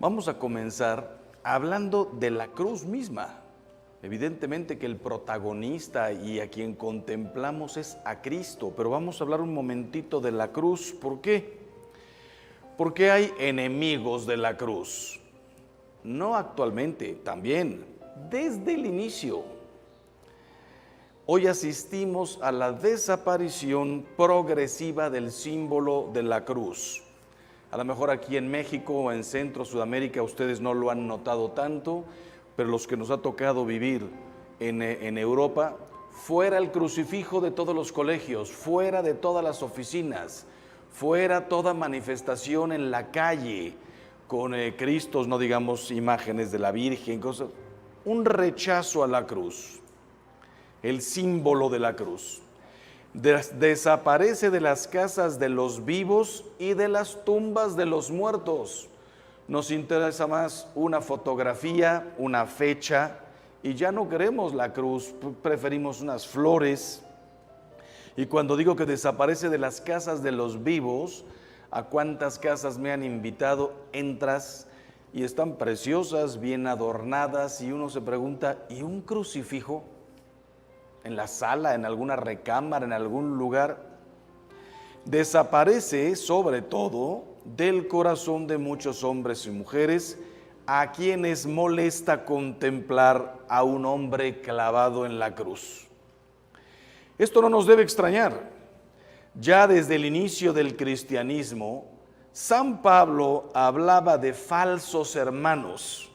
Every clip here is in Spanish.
Vamos a comenzar hablando de la cruz misma. Evidentemente que el protagonista y a quien contemplamos es a Cristo, pero vamos a hablar un momentito de la cruz. ¿Por qué? Porque hay enemigos de la cruz. No actualmente, también, desde el inicio. Hoy asistimos a la desaparición progresiva del símbolo de la cruz. A lo mejor aquí en México o en Centro, Sudamérica, ustedes no lo han notado tanto, pero los que nos ha tocado vivir en Europa, fuera el crucifijo de todos los colegios, fuera de todas las oficinas, fuera toda manifestación en la calle, con Cristos, no digamos imágenes de la Virgen, cosas, un rechazo a la cruz, el símbolo de la cruz. Desaparece de las casas de los vivos y de las tumbas de los muertos. Nos interesa más una fotografía, una fecha, y ya no queremos la cruz, preferimos unas flores. Y cuando digo que desaparece de las casas de los vivos, ¿a cuántas casas me han invitado? Entras y están preciosas, bien adornadas, y uno se pregunta, ¿y un crucifijo? En la sala, en alguna recámara, en algún lugar. Desaparece sobre todo del corazón de muchos hombres y mujeres a quienes molesta contemplar a un hombre clavado en la cruz. Esto no nos debe extrañar. Ya desde el inicio del cristianismo, San Pablo hablaba de falsos hermanos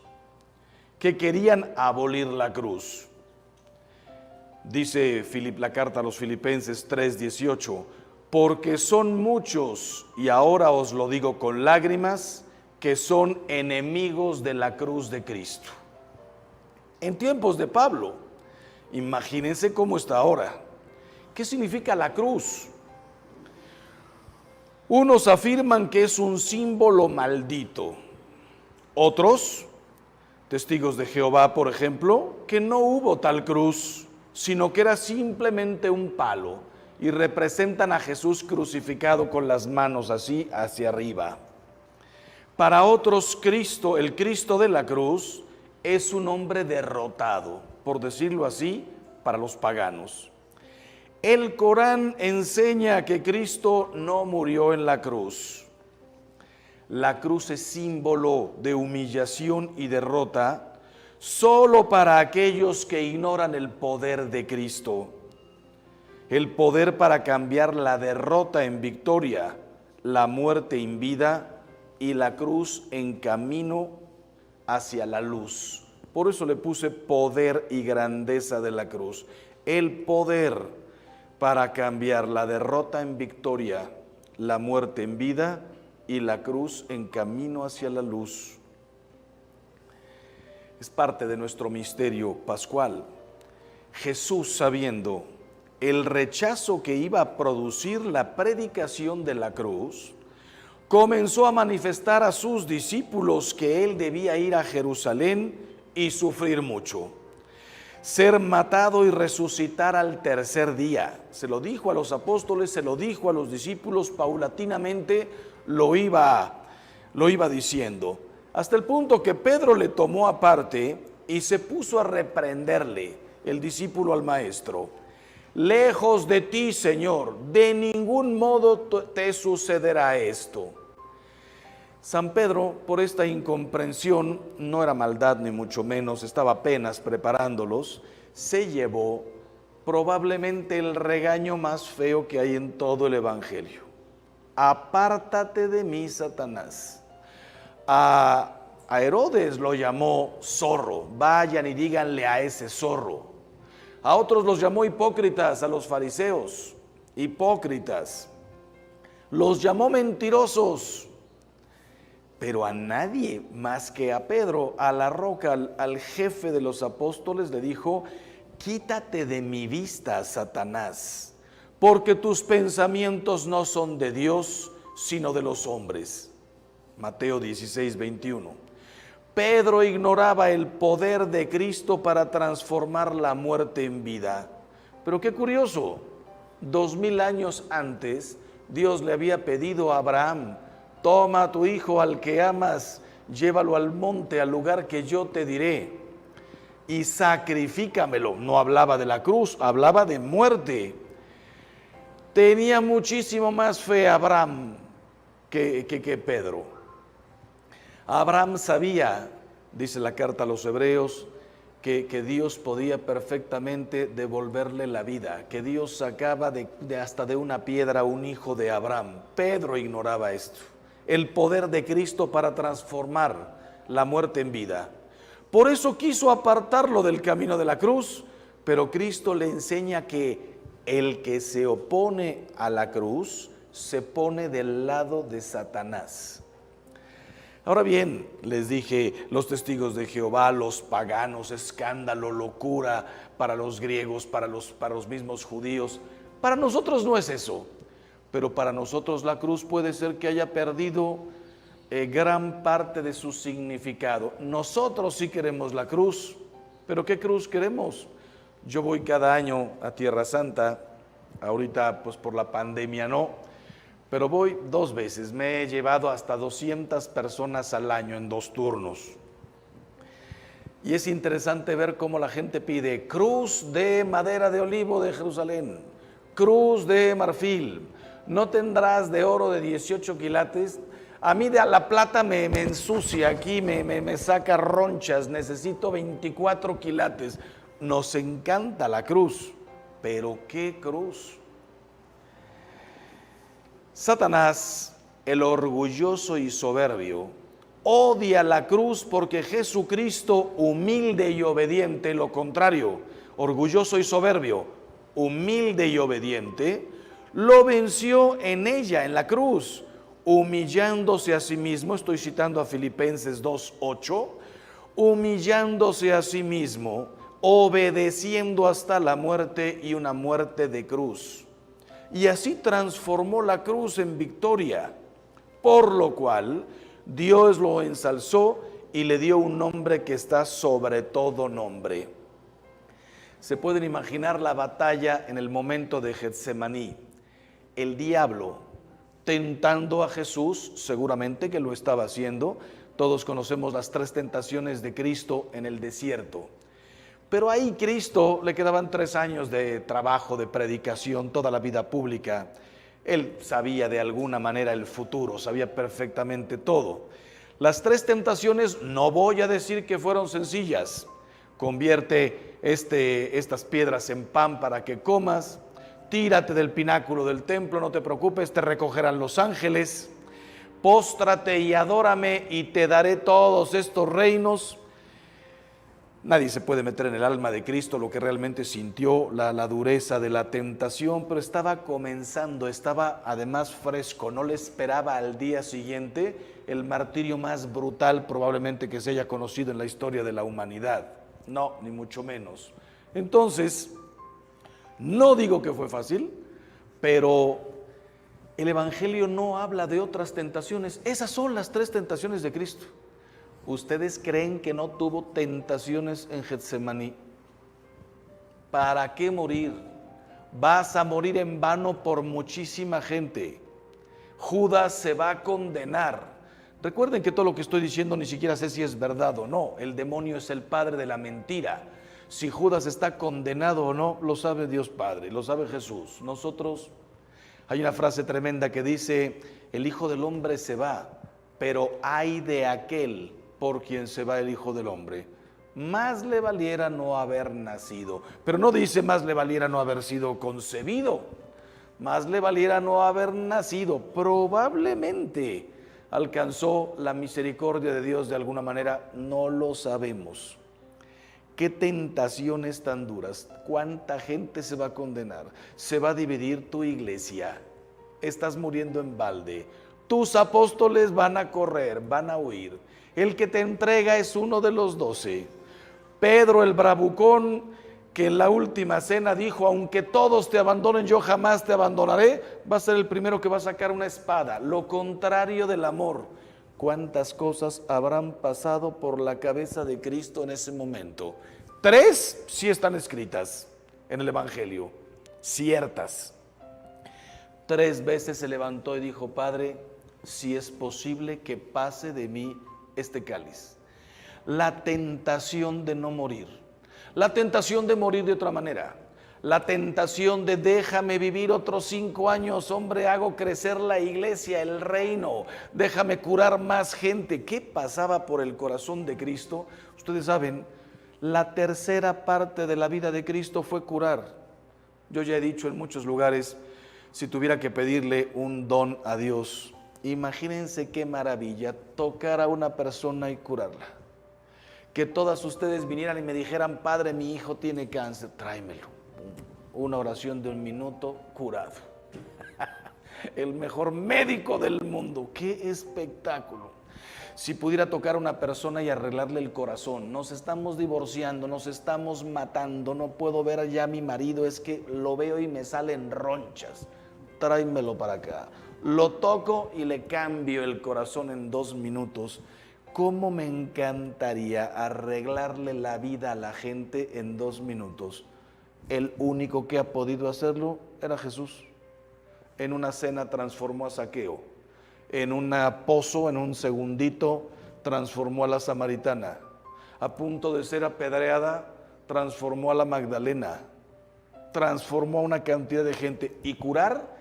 que querían abolir la cruz. Dice la carta a los Filipenses 3:18, porque son muchos, y ahora os lo digo con lágrimas, que son enemigos de la cruz de Cristo. En tiempos de Pablo, imagínense cómo está ahora. ¿Qué significa la cruz? Unos afirman que es un símbolo maldito. Otros, testigos de Jehová, por ejemplo, que no hubo tal cruz, sino que era simplemente un palo, y representan a Jesús crucificado con las manos así hacia arriba. Para otros, Cristo, el Cristo de la cruz, es un hombre derrotado, por decirlo así, para los paganos. El Corán enseña que Cristo no murió en la cruz. La cruz es símbolo de humillación y derrota solo para aquellos que ignoran el poder de Cristo, el poder para cambiar la derrota en victoria, la muerte en vida y la cruz en camino hacia la luz. Por eso le puse poder y grandeza de la cruz, el poder para cambiar la derrota en victoria, la muerte en vida y la cruz en camino hacia la luz. Es parte de nuestro misterio pascual. Jesús, sabiendo el rechazo que iba a producir la predicación de la cruz, comenzó a manifestar a sus discípulos que él debía ir a Jerusalén y sufrir mucho, ser matado y resucitar al tercer día. Se lo dijo a los apóstoles, se lo dijo a los discípulos, paulatinamente lo iba diciendo. Hasta el punto que Pedro le tomó aparte y se puso a reprenderle, el discípulo al maestro. Lejos de ti, Señor, de ningún modo te sucederá esto. San Pedro, por esta incomprensión, no era maldad ni mucho menos, estaba apenas preparándolos, se llevó probablemente el regaño más feo que hay en todo el Evangelio. Apártate de mí, Satanás. A Herodes lo llamó zorro, vayan y díganle a ese zorro. A otros los llamó hipócritas, a los fariseos, hipócritas. Los llamó mentirosos, pero a nadie más que a Pedro, a la roca, al jefe de los apóstoles, le dijo, quítate de mi vista, Satanás, porque tus pensamientos no son de Dios, sino de los hombres. Mateo 16:21. Pedro ignoraba el poder de Cristo para transformar la muerte en vida. Pero qué curioso, 2000 años antes, Dios le había pedido a Abraham, toma a tu hijo al que amas llévalo al monte, al lugar que yo te diré, y sacrifícamelo. No hablaba de la cruz, hablaba de muerte. Tenía muchísimo más fe Abraham que Pedro. Abraham sabía, dice la carta a los Hebreos, que Dios podía perfectamente devolverle la vida, que Dios sacaba hasta de una piedra un hijo de Abraham. Pedro ignoraba esto, el poder de Cristo para transformar la muerte en vida. Por eso quiso apartarlo del camino de la cruz, pero Cristo le enseña que el que se opone a la cruz se pone del lado de Satanás. Ahora bien, les dije, los testigos de Jehová, los paganos, escándalo, locura para los griegos, para los mismos judíos. Para nosotros no es eso, pero para nosotros la cruz puede ser que haya perdido gran parte de su significado. Nosotros sí queremos la cruz, pero ¿qué cruz queremos? Yo voy cada año a Tierra Santa, ahorita pues por la pandemia no, pero voy 2 veces, me he llevado hasta 200 personas al año en 2 turnos. Y es interesante ver cómo la gente pide cruz de madera de olivo de Jerusalén, cruz de marfil, no tendrás de oro de 18 quilates. A mí de la plata me ensucia aquí, me saca ronchas, necesito 24 quilates. Nos encanta la cruz, pero ¿qué cruz? Satanás, el orgulloso y soberbio, odia la cruz porque Jesucristo, humilde y obediente, lo contrario, orgulloso y soberbio, humilde y obediente, lo venció en ella, en la cruz, humillándose a sí mismo. Estoy citando a Filipenses 2:8, humillándose a sí mismo, obedeciendo hasta la muerte y una muerte de cruz. Y así transformó la cruz en victoria, por lo cual Dios lo ensalzó y le dio un nombre que está sobre todo nombre. Se pueden imaginar la batalla en el momento de Getsemaní. El diablo tentando a Jesús, seguramente que lo estaba haciendo. Todos conocemos las 3 tentaciones de Cristo en el desierto. Pero ahí Cristo le quedaban 3 años de trabajo, de predicación, toda la vida pública. Él sabía de alguna manera el futuro, sabía perfectamente todo. Las 3 tentaciones no voy a decir que fueron sencillas. Convierte estas piedras en pan para que comas. Tírate del pináculo del templo, no te preocupes, te recogerán los ángeles. Póstrate y adórame y te daré todos estos reinos. Nadie se puede meter en el alma de Cristo lo que realmente sintió, la dureza de la tentación, pero estaba comenzando, estaba además fresco, no le esperaba al día siguiente el martirio más brutal probablemente que se haya conocido en la historia de la humanidad. No, ni mucho menos. Entonces, no digo que fue fácil, pero el Evangelio no habla de otras tentaciones. Esas son las 3 tentaciones de Cristo. ¿Ustedes creen que no tuvo tentaciones en Getsemaní? ¿Para qué morir? Vas a morir en vano por muchísima gente. Judas se va a condenar. Recuerden que todo lo que estoy diciendo ni siquiera sé si es verdad o no. El demonio es el padre de la mentira. Si Judas está condenado o no, lo sabe Dios Padre, lo sabe Jesús. Nosotros, hay una frase tremenda que dice, el Hijo del Hombre se va, pero ay de aquel por quien se va el Hijo del Hombre. Más le valiera no haber nacido, pero no dice más le valiera no haber sido concebido, más le valiera no haber nacido. Probablemente alcanzó la misericordia de Dios de alguna manera, no lo sabemos. Qué tentaciones tan duras, cuánta gente se va a condenar, se va a dividir tu iglesia, estás muriendo en balde, tus apóstoles van a correr, van a huir. El que te entrega es uno de los 12. Pedro el bravucón, que en la última cena dijo, aunque todos te abandonen, yo jamás te abandonaré, va a ser el primero que va a sacar una espada, lo contrario del amor. ¿Cuántas cosas habrán pasado por la cabeza de Cristo en ese momento? 3 sí están escritas en el Evangelio, ciertas. 3 veces se levantó y dijo, Padre, si es posible que pase de mí este cáliz. La tentación de no morir, la tentación de morir de otra manera, la tentación de déjame vivir otros 5 años, hombre, hago crecer la iglesia, el reino, déjame curar más gente. ¿Qué pasaba por el corazón de Cristo? Ustedes saben, la tercera parte de la vida de Cristo fue curar. Yo ya he dicho en muchos lugares, si tuviera que pedirle un don a Dios, imagínense qué maravilla tocar a una persona y curarla. Que todas ustedes vinieran y me dijeran, Padre, mi hijo tiene cáncer, tráemelo. Una oración de 1 minuto, curado. El mejor médico del mundo. ¡Qué espectáculo! Si pudiera tocar a una persona y arreglarle el corazón. Nos estamos divorciando, nos estamos matando, no puedo ver ya a mi marido, es que lo veo y me salen ronchas. Tráemelo para acá. Lo toco y le cambio el corazón en 2 minutos. ¿Cómo me encantaría arreglarle la vida a la gente en 2 minutos? El único que ha podido hacerlo era Jesús. En una cena transformó a Zaqueo. En un pozo, en un segundito, transformó a la samaritana. A punto de ser apedreada, transformó a la Magdalena. Transformó a una cantidad de gente. Y curar,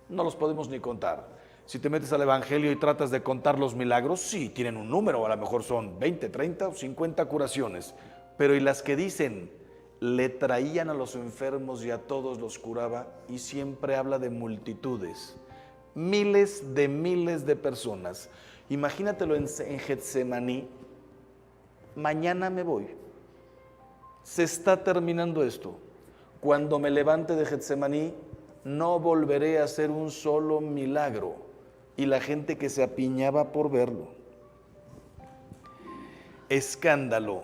no los podemos ni contar. Si te metes al Evangelio y tratas de contar los milagros, sí, tienen un número, a lo mejor son 20, 30 o 50 curaciones. Pero y las que dicen, le traían a los enfermos y a todos los curaba, y siempre habla de multitudes, miles de personas. Imagínatelo en Getsemaní. Mañana me voy, se está terminando esto. Cuando me levante de Getsemaní, no volveré a hacer un solo milagro. Y la gente que se apiñaba por verlo. Escándalo.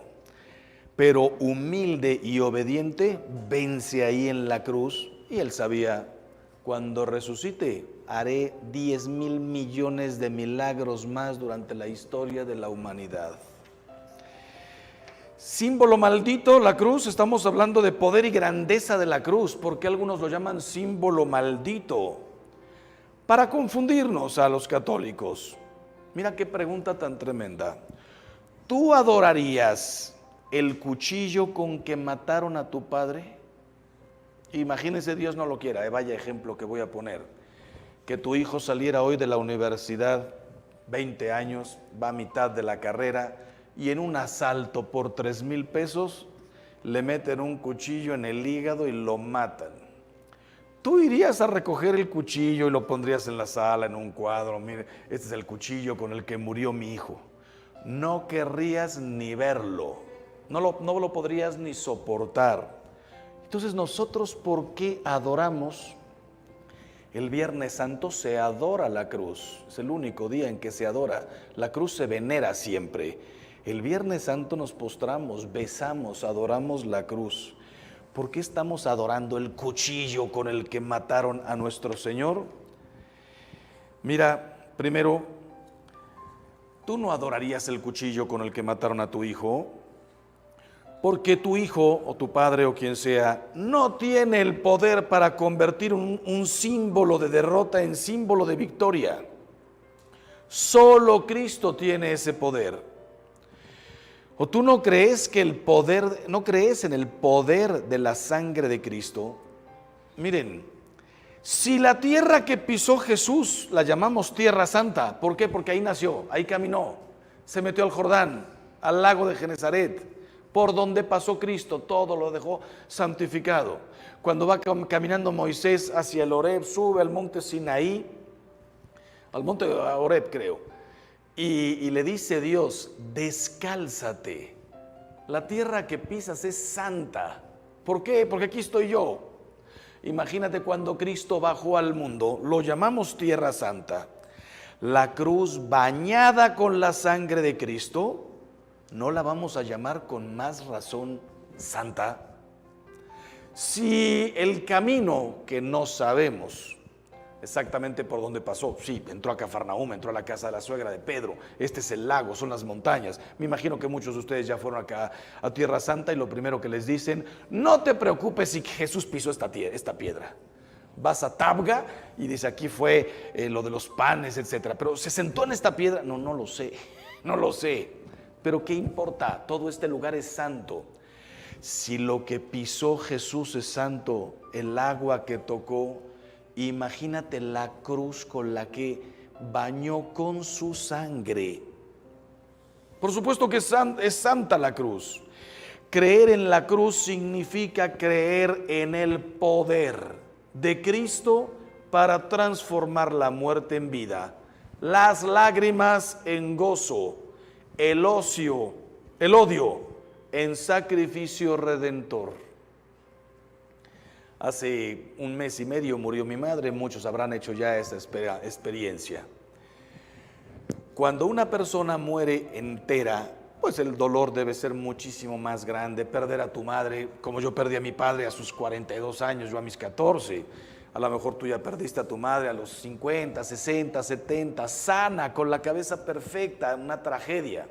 Pero humilde y obediente, vence ahí en la cruz. Y él sabía, cuando resucite, haré 10,000 millones de milagros más durante la historia de la humanidad. Símbolo maldito, la cruz. Estamos hablando de poder y grandeza de la cruz. ¿Por qué algunos lo llaman símbolo maldito? Para confundirnos a los católicos. Mira qué pregunta tan tremenda. ¿Tú adorarías el cuchillo con que mataron a tu padre? Imagínense, Dios no lo quiera, vaya ejemplo que voy a poner. Que tu hijo saliera hoy de la universidad, 20 años, va a mitad de la carrera, y en un asalto por 3,000 pesos le meten un cuchillo en el hígado y lo matan. ¿Tú irías a recoger el cuchillo y lo pondrías en la sala, en un cuadro? Mire, este es el cuchillo con el que murió mi hijo. No querrías ni verlo, no lo podrías ni soportar. Entonces nosotros, ¿por qué adoramos? El Viernes Santo se adora la cruz, es el único día en que se adora. La cruz se venera siempre. El Viernes Santo nos postramos, besamos, adoramos la cruz. ¿Por qué estamos adorando el cuchillo con el que mataron a nuestro Señor? Mira, primero, tú no adorarías el cuchillo con el que mataron a tu hijo, porque tu hijo o tu padre o quien sea no tiene el poder para convertir un símbolo de derrota en símbolo de victoria. Solo Cristo tiene ese poder. ¿O tú no crees que no crees en el poder de la sangre de Cristo? Miren, si la tierra que pisó Jesús la llamamos Tierra Santa, ¿por qué? Porque ahí nació, ahí caminó, se metió al Jordán, al lago de Genezaret, por donde pasó Cristo, todo lo dejó santificado. Cuando va caminando Moisés hacia el Horeb, sube al monte Sinaí, al monte Horeb creo, y le dice Dios, descálzate, la tierra que pisas es santa. ¿Por qué? Porque aquí estoy yo. Imagínate cuando Cristo bajó al mundo, lo llamamos Tierra Santa. La cruz bañada con la sangre de Cristo, ¿no la vamos a llamar con más razón santa? Si el camino que no sabemos exactamente por dónde pasó, sí, entró a Cafarnaúm, entró a la casa de la suegra de Pedro, este es el lago, son las montañas. Me imagino que muchos de ustedes ya fueron acá a Tierra Santa y lo primero que les dicen, no te preocupes si Jesús pisó esta piedra. Vas a Tabga y dice aquí fue lo de los panes, etcétera, pero ¿se sentó en esta piedra? No lo sé. No lo sé, pero ¿qué importa? Todo este lugar es santo. Si lo que pisó Jesús es santo, el agua que tocó, imagínate la cruz con la que bañó con su sangre. Por supuesto que es santa la cruz. Creer en la cruz significa creer en el poder de Cristo para transformar la muerte en vida, las lágrimas en gozo, el odio en sacrificio redentor. Hace un mes y medio murió mi madre, muchos habrán hecho ya esta experiencia. Cuando una persona muere entera, pues el dolor debe ser muchísimo más grande. Perder a tu madre, como yo perdí a mi padre a sus 42 años, yo a mis 14. A lo mejor tú ya perdiste a tu madre a los 50, 60, 70, sana, con la cabeza perfecta, una tragedia.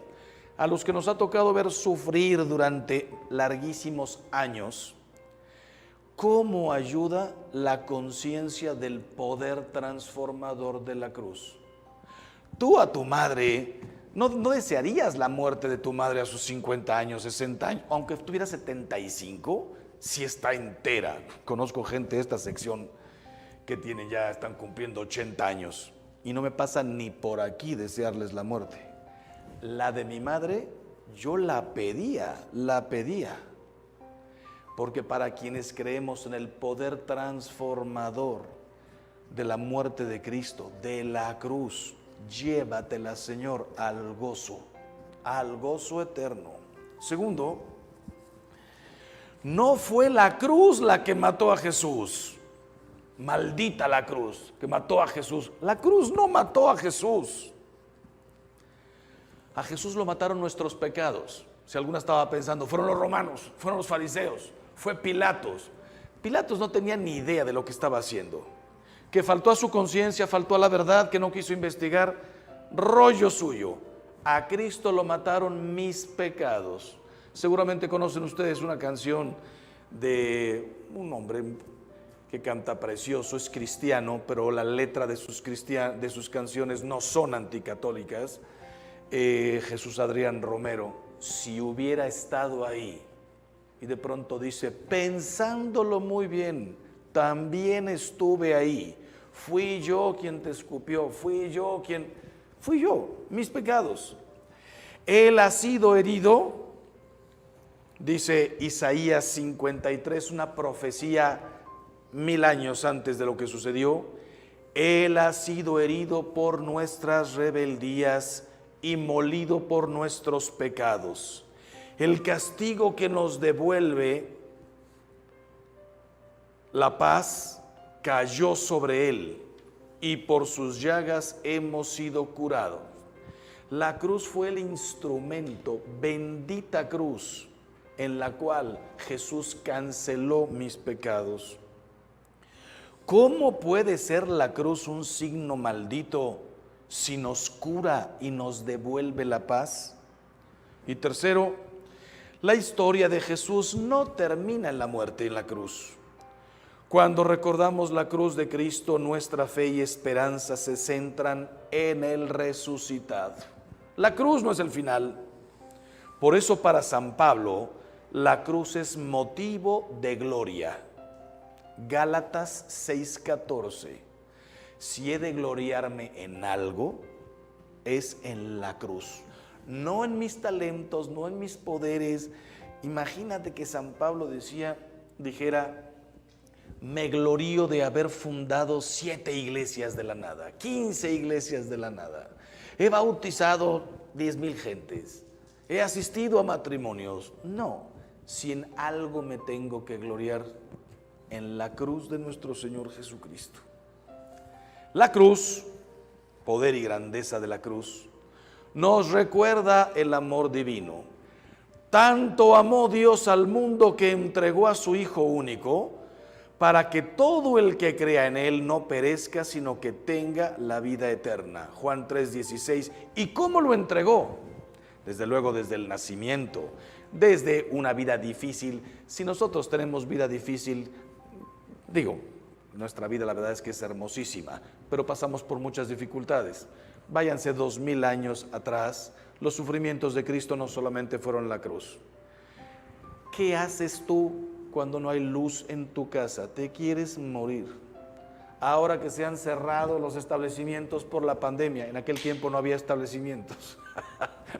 A los que nos ha tocado ver sufrir durante larguísimos años, ¿cómo ayuda la conciencia del poder transformador de la cruz? Tú a tu madre, no desearías la muerte de tu madre a sus 50 años, 60 años, aunque tuviera 75, si está entera. Conozco gente de esta sección que están cumpliendo 80 años y no me pasa ni por aquí desearles la muerte. La de mi madre, yo la pedía, porque para quienes creemos en el poder transformador de la muerte de Cristo, de la cruz, llévatela, Señor, al gozo eterno. Segundo, no fue la cruz la que mató a Jesús. Maldita la cruz que mató a Jesús. La cruz no mató a Jesús. A Jesús lo mataron nuestros pecados. Si alguna estaba pensando, fueron los romanos, fueron los fariseos, fue Pilatos. Pilatos no tenía ni idea de lo que estaba haciendo. Que faltó a su conciencia, faltó a la verdad, que no quiso investigar, rollo suyo. A Cristo lo mataron mis pecados. Seguramente conocen ustedes una canción de un hombre que canta precioso, es cristiano, pero la letra de sus canciones no son anticatólicas. Jesús Adrián Romero, si hubiera estado ahí, y de pronto dice, pensándolo muy bien, también estuve ahí, fui yo quien te escupió, fui yo, mis pecados. Él ha sido herido, dice Isaías 53, una profecía 1000 años antes de lo que sucedió. Él ha sido herido por nuestras rebeldías y molido por nuestros pecados. El castigo que nos devuelve la paz cayó sobre él, y por sus llagas hemos sido curados. La cruz fue el instrumento, bendita cruz, en la cual Jesús canceló mis pecados. ¿Cómo puede ser la cruz un signo maldito si nos cura y nos devuelve la paz? Y tercero, la historia de Jesús no termina en la muerte y en la cruz. Cuando recordamos la cruz de Cristo, nuestra fe y esperanza se centran en el resucitado. La cruz no es el final. Por eso para San Pablo, la cruz es motivo de gloria. Gálatas 6:14. Si he de gloriarme en algo, es en la cruz. No en mis talentos, no en mis poderes. Imagínate que San Pablo dijera, me glorío de haber fundado 7 iglesias de la nada, 15 iglesias de la nada. He bautizado 10,000 gentes. He asistido a matrimonios. No, si en algo me tengo que gloriar, en la cruz de nuestro Señor Jesucristo. La cruz, poder y grandeza de la cruz, nos recuerda el amor divino. Tanto amó Dios al mundo que entregó a su Hijo único, para que todo el que crea en Él no perezca, sino que tenga la vida eterna. Juan 3:16. ¿Y cómo lo entregó? Desde luego desde el nacimiento, desde una vida difícil. Si nosotros tenemos vida difícil, nuestra vida la verdad es que es hermosísima, pero pasamos por muchas dificultades. Váyanse 2000 años atrás, los sufrimientos de Cristo no solamente fueron la cruz. ¿Qué haces tú cuando no hay luz en tu casa? Te quieres morir. Ahora que se han cerrado los establecimientos por la pandemia, en aquel tiempo no había establecimientos,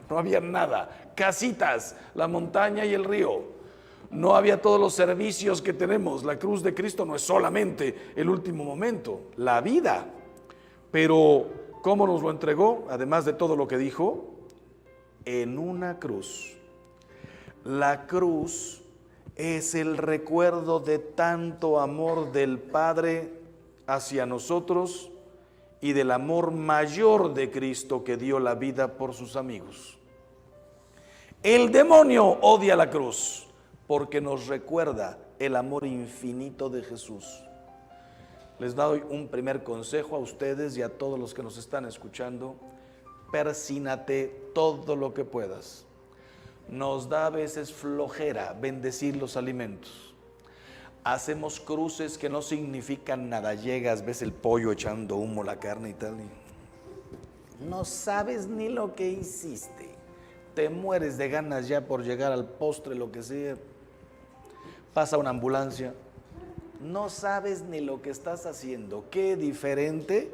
no había nada, casitas, la montaña y el río. No había todos los servicios que tenemos. La cruz de Cristo no es solamente el último momento, la vida. Pero, ¿cómo nos lo entregó? Además de todo lo que dijo, en una cruz. La cruz es el recuerdo de tanto amor del Padre hacia nosotros y del amor mayor de Cristo que dio la vida por sus amigos. El demonio odia la cruz porque nos recuerda el amor infinito de Jesús. Les doy un primer consejo a ustedes y a todos los que nos están escuchando: persínate todo lo que puedas. Nos da a veces flojera bendecir los alimentos. Hacemos cruces que no significan nada. Llegas, ves el pollo echando humo, la carne y tal, y no sabes ni lo que hiciste. Te mueres de ganas ya por llegar al postre, lo que sea. Pasa una ambulancia. No sabes ni lo que estás haciendo. Qué diferente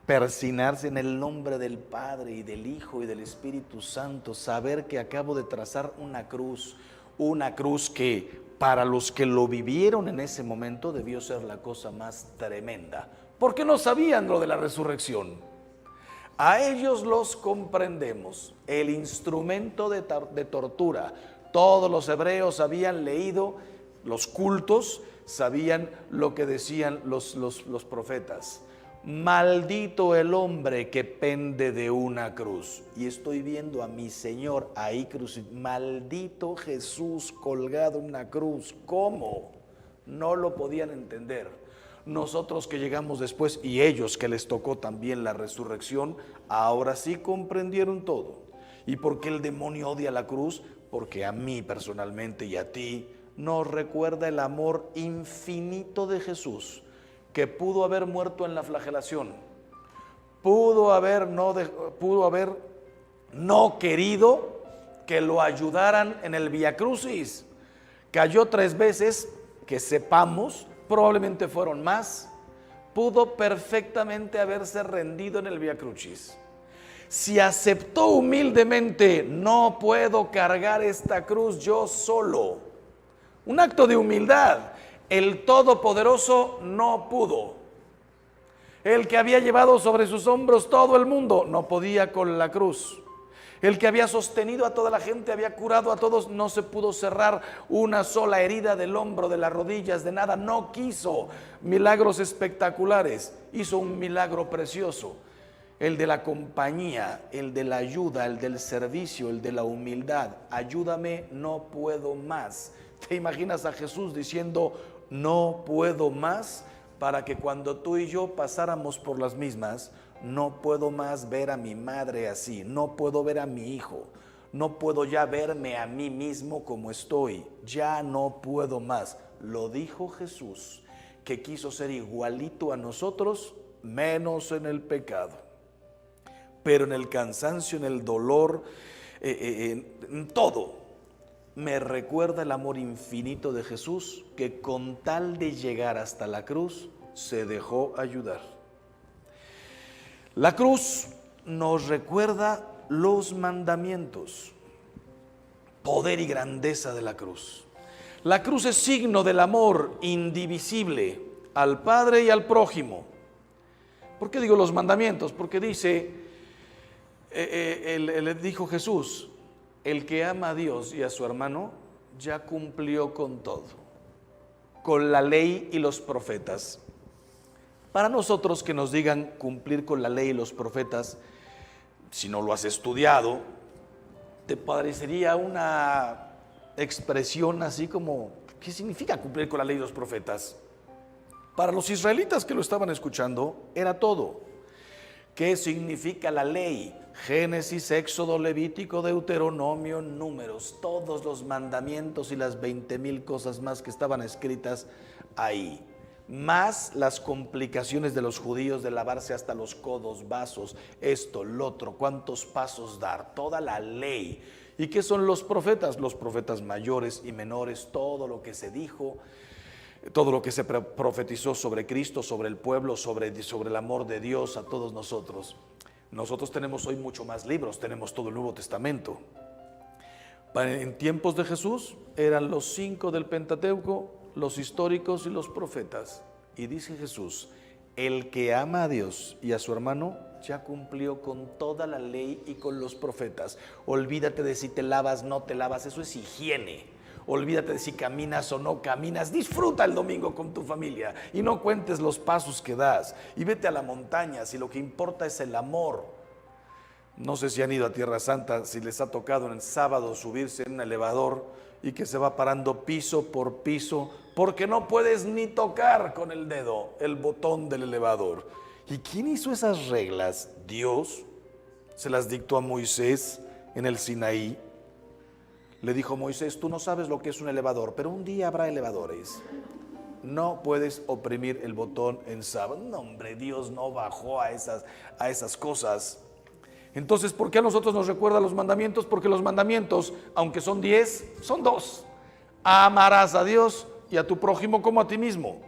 persinarse en el nombre del Padre y del Hijo y del Espíritu Santo, saber que acabo de trazar una cruz que para los que lo vivieron en ese momento debió ser la cosa más tremenda, porque no sabían lo de la resurrección. A ellos los comprendemos, el instrumento de tortura. Todos los hebreos habían leído los cultos, sabían lo que decían los profetas. Maldito el hombre que pende de una cruz. Y estoy viendo a mi Señor ahí crucificado. Maldito Jesús colgado en una cruz. ¿Cómo? No lo podían entender. Nosotros que llegamos después y ellos que les tocó también la resurrección, ahora sí comprendieron todo. ¿Y por qué el demonio odia la cruz? Porque a mí personalmente y a ti nos recuerda el amor infinito de Jesús, que pudo haber muerto en la flagelación, pudo haber no querido que lo ayudaran en el Vía Crucis. Cayó 3 veces, que sepamos, probablemente fueron más. Pudo perfectamente haberse rendido en el Vía Crucis. Si aceptó humildemente, no puedo cargar esta cruz yo solo. Un acto de humildad. El Todopoderoso no pudo. El que había llevado sobre sus hombros todo el mundo no podía con la cruz. El que había sostenido a toda la gente, había curado a todos, no se pudo cerrar una sola herida del hombro, de las rodillas, de nada. No quiso milagros espectaculares, hizo un milagro precioso. El de la compañía, el de la ayuda, el del servicio, el de la humildad. Ayúdame, no puedo más. ¿Te imaginas a Jesús diciendo no puedo más? Para que cuando tú y yo pasáramos por las mismas, no puedo más ver a mi madre así, no puedo ver a mi hijo, no puedo ya verme a mí mismo como estoy, ya no puedo más. Lo dijo Jesús, que quiso ser igualito a nosotros, menos en el pecado, pero en el cansancio, en el dolor, en todo. Me recuerda el amor infinito de Jesús, que con tal de llegar hasta la cruz, se dejó ayudar. La cruz nos recuerda los mandamientos, poder y grandeza de la cruz. La cruz es signo del amor indivisible al Padre y al prójimo. ¿Por qué digo los mandamientos? Porque dice, dijo Jesús, el que ama a Dios y a su hermano ya cumplió con todo, con la ley y los profetas. Para nosotros que nos digan cumplir con la ley y los profetas, si no lo has estudiado, te parecería una expresión así como, ¿qué significa cumplir con la ley y los profetas? Para los israelitas que lo estaban escuchando, era todo. ¿Qué significa la ley? Génesis, Éxodo, Levítico, Deuteronomio, Números, todos los mandamientos y las 20,000 cosas más que estaban escritas ahí. más las complicaciones de los judíos de lavarse hasta los codos, vasos, esto, lo otro, cuántos pasos dar, toda la ley. ¿Y qué son los profetas? Los profetas mayores y menores, todo lo que se dijo, todo lo que se profetizó sobre Cristo, sobre el pueblo, sobre el amor de Dios a todos nosotros. Nosotros tenemos hoy mucho más libros, tenemos todo el Nuevo Testamento. En tiempos de Jesús eran los 5 del Pentateuco, los históricos y los profetas. Y dice Jesús, el que ama a Dios y a su hermano ya cumplió con toda la ley y con los profetas. Olvídate de si te lavas, no te lavas, eso es higiene. Olvídate de si caminas o no caminas. Disfruta el domingo con tu familia y no cuentes los pasos que das. Y vete a la montaña si lo que importa es el amor. No sé si han ido a Tierra Santa, si les ha tocado en el sábado subirse en un elevador y que se va parando piso por piso porque no puedes ni tocar con el dedo el botón del elevador. ¿Y quién hizo esas reglas? Dios. Se las dictó a Moisés en el Sinaí. Le dijo Moisés, tú no sabes lo que es un elevador, pero un día habrá elevadores. No puedes oprimir el botón en sábado. No, hombre, Dios no bajó a esas cosas. Entonces, ¿por qué a nosotros nos recuerda los mandamientos? Porque los mandamientos, aunque son 10, son 2. Amarás a Dios y a tu prójimo como a ti mismo.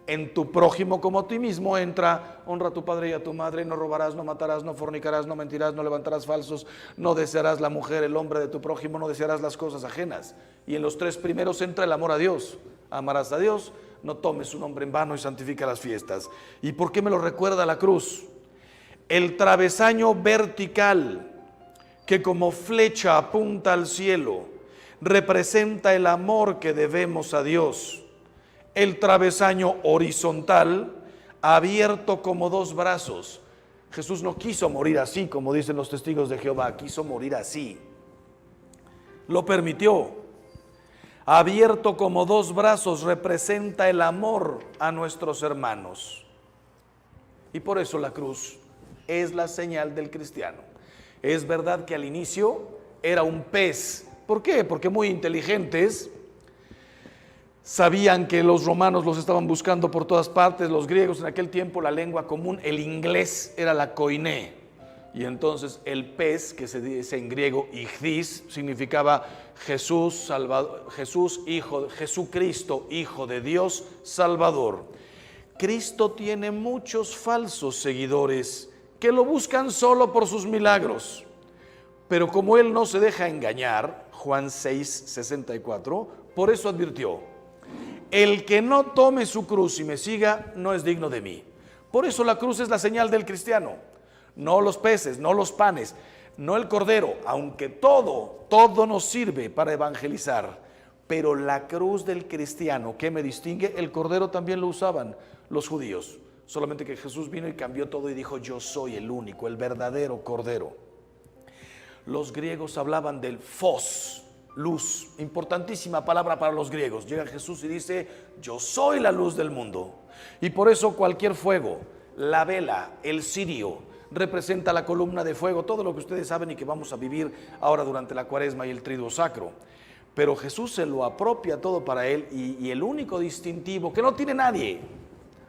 En tu prójimo como a ti mismo entra, honra a tu padre y a tu madre, no robarás, no matarás, no fornicarás, no mentirás, no levantarás falsos, no desearás la mujer, el hombre de tu prójimo, no desearás las cosas ajenas. Y en los 3 primeros entra el amor a Dios. Amarás a Dios, no tomes su nombre en vano y santifica las fiestas. ¿Y por qué me lo recuerda la cruz? El travesaño vertical que como flecha apunta al cielo representa el amor que debemos a Dios. El travesaño horizontal abierto como 2 brazos. Jesús no quiso morir así, como dicen los testigos de Jehová, quiso morir así. Lo permitió. Abierto como 2 brazos representa el amor a nuestros hermanos. Y por eso la cruz es la señal del cristiano. Es verdad que al inicio era un pez. ¿Por qué? Porque muy inteligentes sabían que los romanos los estaban buscando por todas partes. Los griegos en aquel tiempo, la lengua común, el inglés era la koiné. Y entonces el pez, que se dice en griego ichthys, significaba Jesús, Salvador, Jesucristo, Hijo de Dios, Salvador. Cristo tiene muchos falsos seguidores que lo buscan solo por sus milagros. Pero como Él no se deja engañar, Juan 6:64, por eso advirtió, el que no tome su cruz y me siga no es digno de mí. Por eso la cruz es la señal del cristiano, no los peces, no los panes, no el cordero, aunque todo nos sirve para evangelizar. Pero la cruz del cristiano, ¿qué me distingue? El cordero también lo usaban los judíos. Solamente que Jesús vino y cambió todo y dijo, yo soy el único, el verdadero cordero. Los griegos hablaban del phos, luz, importantísima palabra para los griegos. Llega Jesús y dice, yo soy la luz del mundo. Y por eso cualquier fuego, la vela, el cirio, representa la columna de fuego, todo lo que ustedes saben y que vamos a vivir ahora durante la Cuaresma y el Triduo Sacro. Pero Jesús se lo apropia todo para Él y el único distintivo que no tiene nadie.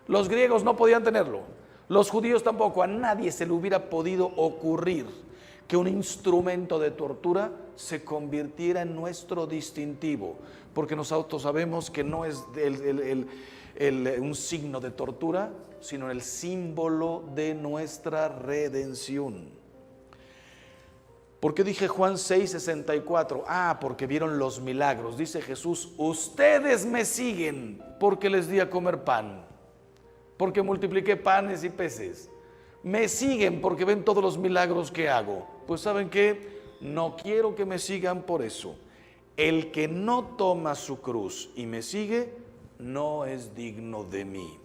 Los griegos no podían tenerlo, los judíos tampoco. A nadie se le hubiera podido ocurrir que un instrumento de tortura se convirtiera en nuestro distintivo, porque nosotros sabemos que no es un signo de tortura, sino el símbolo de nuestra redención. ¿Por qué dije Juan 6:64? Porque vieron los milagros. Dice Jesús, ustedes me siguen porque les di a comer pan, porque multipliqué panes y peces. Me siguen porque ven todos los milagros que hago. Pues ¿saben qué? No quiero que me sigan por eso. El que no toma su cruz y me sigue, no es digno de mí.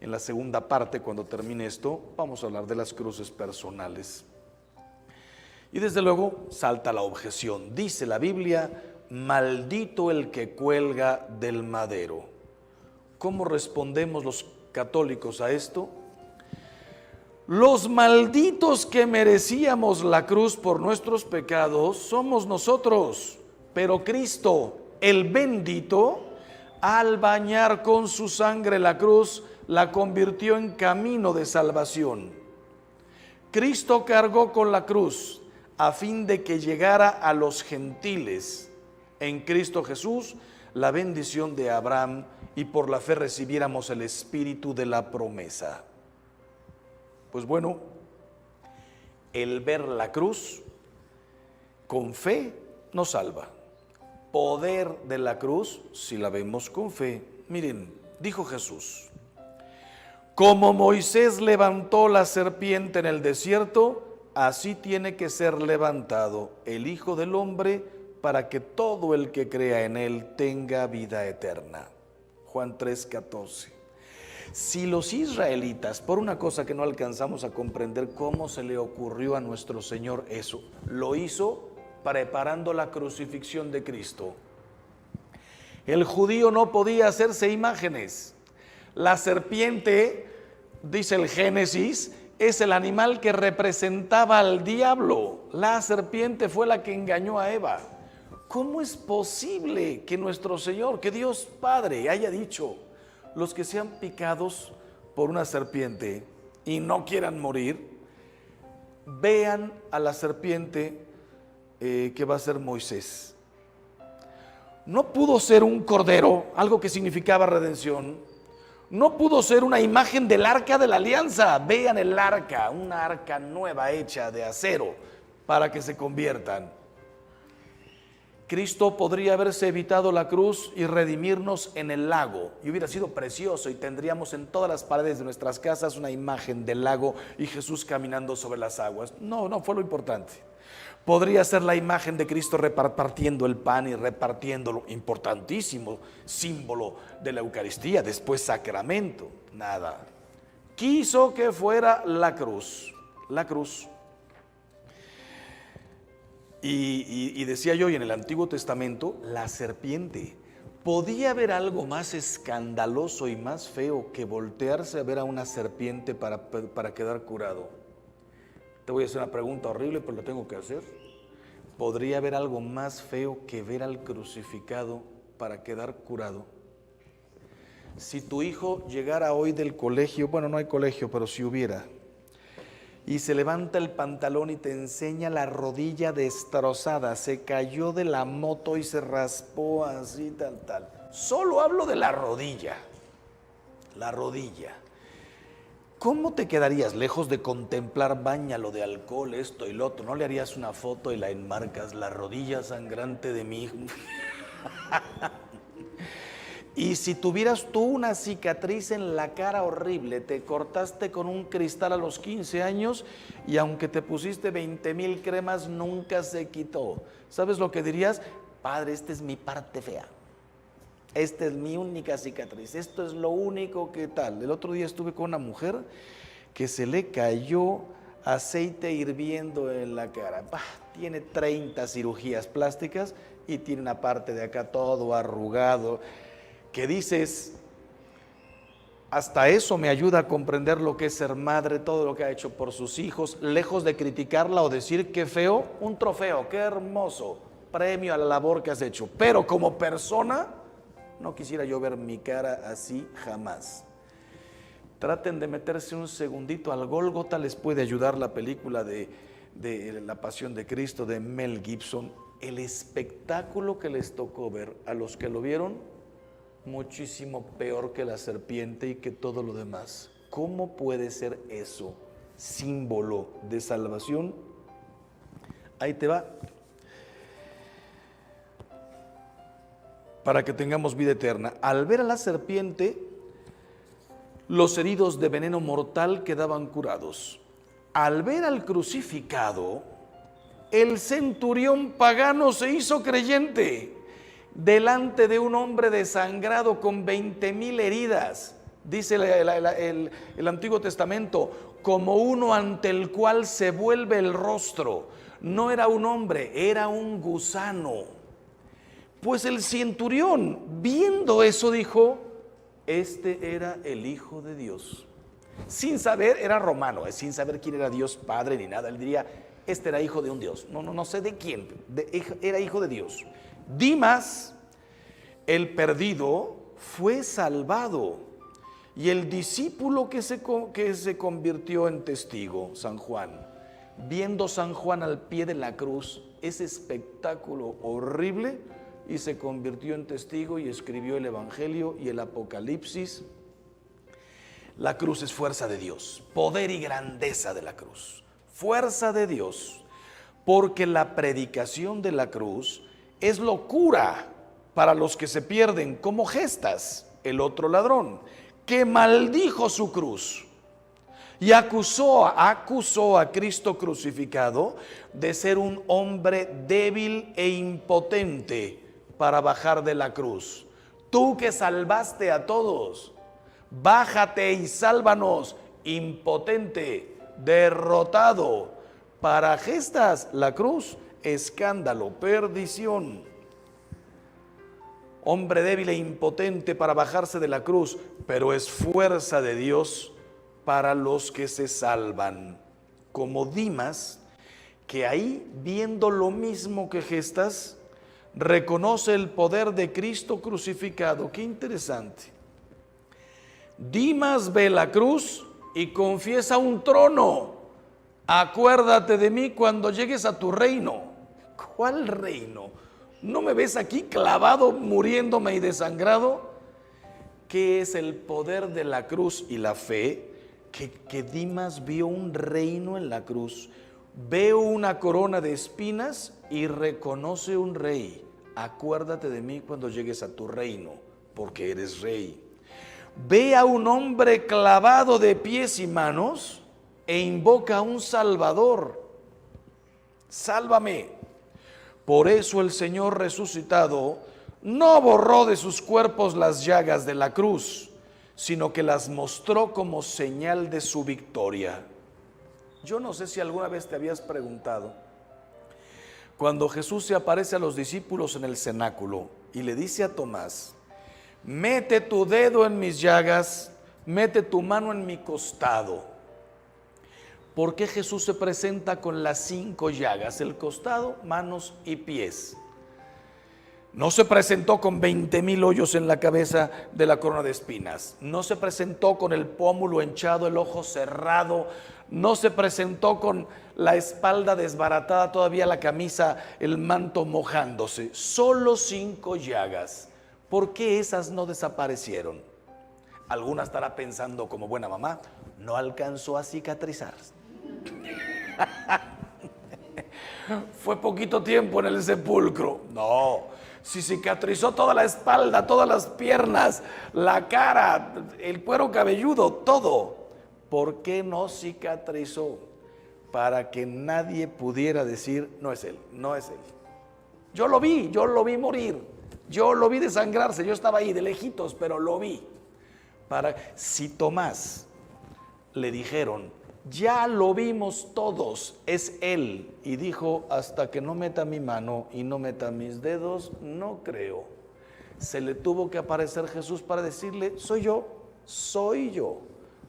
En la segunda parte, cuando termine esto, vamos a hablar de las cruces personales. Y desde luego salta la objeción. Dice la Biblia, maldito el que cuelga del madero. ¿Cómo respondemos los católicos a esto? Los malditos que merecíamos la cruz por nuestros pecados somos nosotros, pero Cristo, el bendito, al bañar con su sangre la cruz, la convirtió en camino de salvación. Cristo cargó con la cruz a fin de que llegara a los gentiles en Cristo Jesús la bendición de Abraham y por la fe recibiéramos el espíritu de la promesa. Pues bueno, el ver la cruz con fe nos salva. Poder de la cruz si la vemos con fe. Miren, dijo Jesús: como Moisés levantó la serpiente en el desierto, así tiene que ser levantado el Hijo del Hombre para que todo el que crea en él tenga vida eterna. Juan 3:14. Si los israelitas, por una cosa que no alcanzamos a comprender cómo se le ocurrió a nuestro Señor eso, lo hizo preparando la crucifixión de Cristo. El judío no podía hacerse imágenes. La serpiente, dice el Génesis, es el animal que representaba al diablo. La serpiente fue la que engañó a Eva. ¿Cómo es posible que nuestro Señor, que Dios Padre haya dicho: los que sean picados por una serpiente y no quieran morir, vean a la serpiente que va a ser Moisés? No pudo ser un cordero, algo que significaba redención. No pudo ser una imagen del arca de la alianza. Vean el arca, una arca nueva hecha de acero para que se conviertan. Cristo podría haberse evitado la cruz y redimirnos en el lago, y hubiera sido precioso, y tendríamos en todas las paredes de nuestras casas una imagen del lago y Jesús caminando sobre las aguas. No fue lo importante. Podría ser la imagen de Cristo repartiendo el pan y repartiéndolo, importantísimo símbolo de la Eucaristía, después sacramento. Nada. Quiso que fuera la cruz. La cruz. Y decía yo, y en el Antiguo Testamento, la serpiente. ¿Podía haber algo más escandaloso y más feo que voltearse a ver a una serpiente para quedar curado? Te voy a hacer una pregunta horrible, pero lo tengo que hacer. ¿Podría haber algo más feo que ver al crucificado para quedar curado? Si tu hijo llegara hoy del colegio, bueno, no hay colegio, pero si hubiera, y se levanta el pantalón y te enseña la rodilla destrozada, se cayó de la moto y se raspó así, tal. Solo hablo de la rodilla. La rodilla. ¿Cómo te quedarías lejos de contemplar báñalo de alcohol, esto y lo otro? ¿No le harías una foto y la enmarcas? La rodilla sangrante de mi hijo. Y si tuvieras tú una cicatriz en la cara horrible, te cortaste con un cristal a los 15 años y aunque te pusiste 20,000 cremas, nunca se quitó. ¿Sabes lo que dirías? Padre, esta es mi parte fea. Esta es mi única cicatriz. Esto es lo único que tal. El otro día estuve con una mujer que se le cayó aceite hirviendo en la cara. Tiene 30 cirugías plásticas y tiene una parte de acá todo arrugado. Que dices, hasta eso me ayuda a comprender lo que es ser madre, todo lo que ha hecho por sus hijos, lejos de criticarla o decir qué feo, un trofeo, qué hermoso, premio a la labor que has hecho. Pero como persona, no quisiera yo ver mi cara así jamás. Traten de meterse un segundito al Gólgota, les puede ayudar la película de La Pasión de Cristo de Mel Gibson. El espectáculo que les tocó ver a los que lo vieron, muchísimo peor que la serpiente y que todo lo demás. ¿Cómo puede ser eso símbolo de salvación? Ahí te va. Para que tengamos vida eterna. Al ver a la serpiente, los heridos de veneno mortal quedaban curados. Al ver al crucificado, el centurión pagano se hizo creyente. Delante de un hombre desangrado con 20,000 heridas, dice el Antiguo Testamento, como uno ante el cual se vuelve el rostro. No era un hombre, era un gusano. Pues el centurión, viendo eso, dijo: este era el Hijo de Dios. Sin saber, era romano, sin saber quién era Dios Padre ni nada. Él diría, este era hijo de un Dios. No sé de quién, era hijo de Dios. Dimas, el perdido, fue salvado. Y el discípulo que se convirtió en testigo, San Juan, viendo San Juan al pie de la cruz, ese espectáculo horrible, y se convirtió en testigo y escribió el Evangelio y el Apocalipsis. La cruz es fuerza de Dios, poder y grandeza de la cruz, fuerza de Dios, porque la predicación de la cruz es locura para los que se pierden, como Gestas, el otro ladrón, que maldijo su cruz y acusó a Cristo crucificado de ser un hombre débil e impotente para bajar de la cruz. Tú que salvaste a todos, bájate y sálvanos, impotente, derrotado. Para Gestas, la cruz, escándalo, perdición. Hombre débil e impotente para bajarse de la cruz, pero es fuerza de Dios para los que se salvan. Como Dimas, que ahí, viendo lo mismo que Gestas, reconoce el poder de Cristo crucificado. Qué interesante. Dimas ve la cruz y confiesa un trono. Acuérdate de mí cuando llegues a tu reino. ¿Cuál reino? ¿No me ves aquí clavado, muriéndome y desangrado? ¿Qué es el poder de la cruz y la fe? Que Dimas vio un reino en la cruz. Veo una corona de espinas y reconoce un rey. Acuérdate de mí cuando llegues a tu reino, porque eres rey. Ve a un hombre clavado de pies y manos e invoca a un Salvador. Sálvame. Por eso el Señor resucitado no borró de sus cuerpos las llagas de la cruz, sino que las mostró como señal de su victoria. Yo no sé si alguna vez te habías preguntado, cuando Jesús se aparece a los discípulos en el cenáculo y le dice a Tomás: mete tu dedo en mis llagas, mete tu mano en mi costado. ¿Por qué Jesús se presenta con las 5 llagas? El costado, manos y pies. No se presentó con 20,000 hoyos en la cabeza de la corona de espinas. No se presentó con el pómulo hinchado, el ojo cerrado. No se presentó con la espalda desbaratada, todavía la camisa, el manto mojándose. Solo 5 llagas. ¿Por qué esas no desaparecieron? Alguna estará pensando como buena mamá, no alcanzó a cicatrizar. Fue poquito tiempo en el sepulcro. No, si cicatrizó toda la espalda, todas las piernas, la cara, el cuero cabelludo, todo. ¿Por qué no cicatrizó? Para que nadie pudiera decir, no es él, no es él. Yo lo vi morir, yo lo vi desangrarse, yo estaba ahí de lejitos, pero lo vi. Si Tomás le dijeron, ya lo vimos todos, es él, y dijo, hasta que no meta mi mano y no meta mis dedos, no creo. Se le tuvo que aparecer Jesús para decirle, soy yo,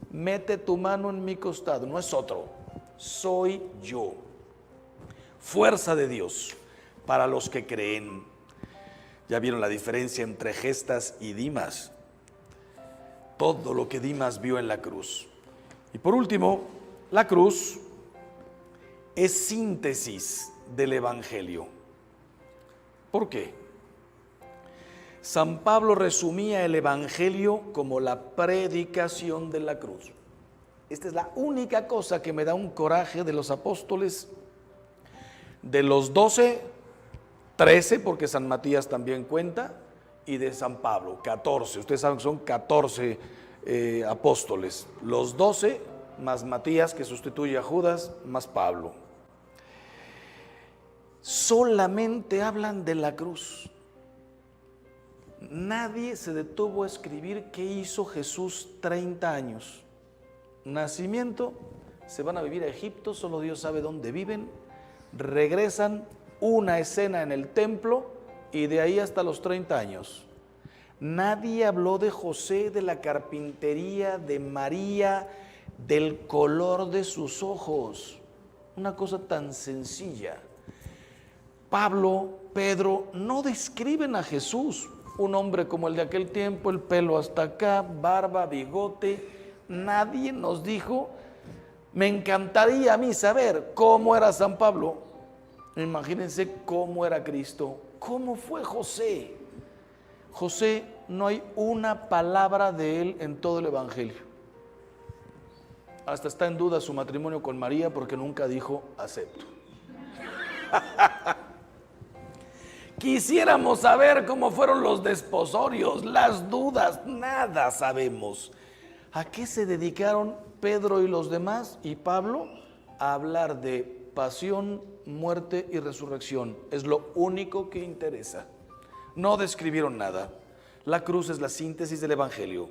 mete tu mano en mi costado, no es otro, soy yo. Fuerza de Dios para los que creen. Ya vieron la diferencia entre Gestas y Dimas. Todo lo que Dimas vio en la cruz. Y por último, la cruz es síntesis del Evangelio. ¿Por qué? San Pablo resumía el Evangelio como la predicación de la cruz. Esta es la única cosa que me da un coraje de los apóstoles. De los 12, 13, porque San Matías también cuenta, y de San Pablo, 14. Ustedes saben que son 14 apóstoles. Los 12 más Matías, que sustituye a Judas, más Pablo. Solamente hablan de la cruz. Nadie se detuvo a escribir qué hizo Jesús 30 años. Nacimiento, se van a vivir a Egipto, solo Dios sabe dónde viven. Regresan, una escena en el templo y de ahí hasta los 30 años. Nadie habló de José, de la carpintería, de María, del color de sus ojos. Una cosa tan sencilla. Pablo, Pedro no describen a Jesús. un hombre como el de aquel tiempo, el pelo hasta acá, barba, bigote. Nadie nos dijo. Me encantaría a mí saber cómo era San Pablo. Imagínense cómo era Cristo. ¿Cómo fue José? José, no hay una palabra de él en todo el Evangelio. Hasta está en duda su matrimonio con María porque nunca dijo acepto. Quisiéramos saber cómo fueron los desposorios, las dudas, nada sabemos. ¿A qué se dedicaron Pedro y los demás y Pablo? A hablar de pasión, muerte y resurrección. Es lo único que interesa. No describieron nada. La cruz es la síntesis del Evangelio.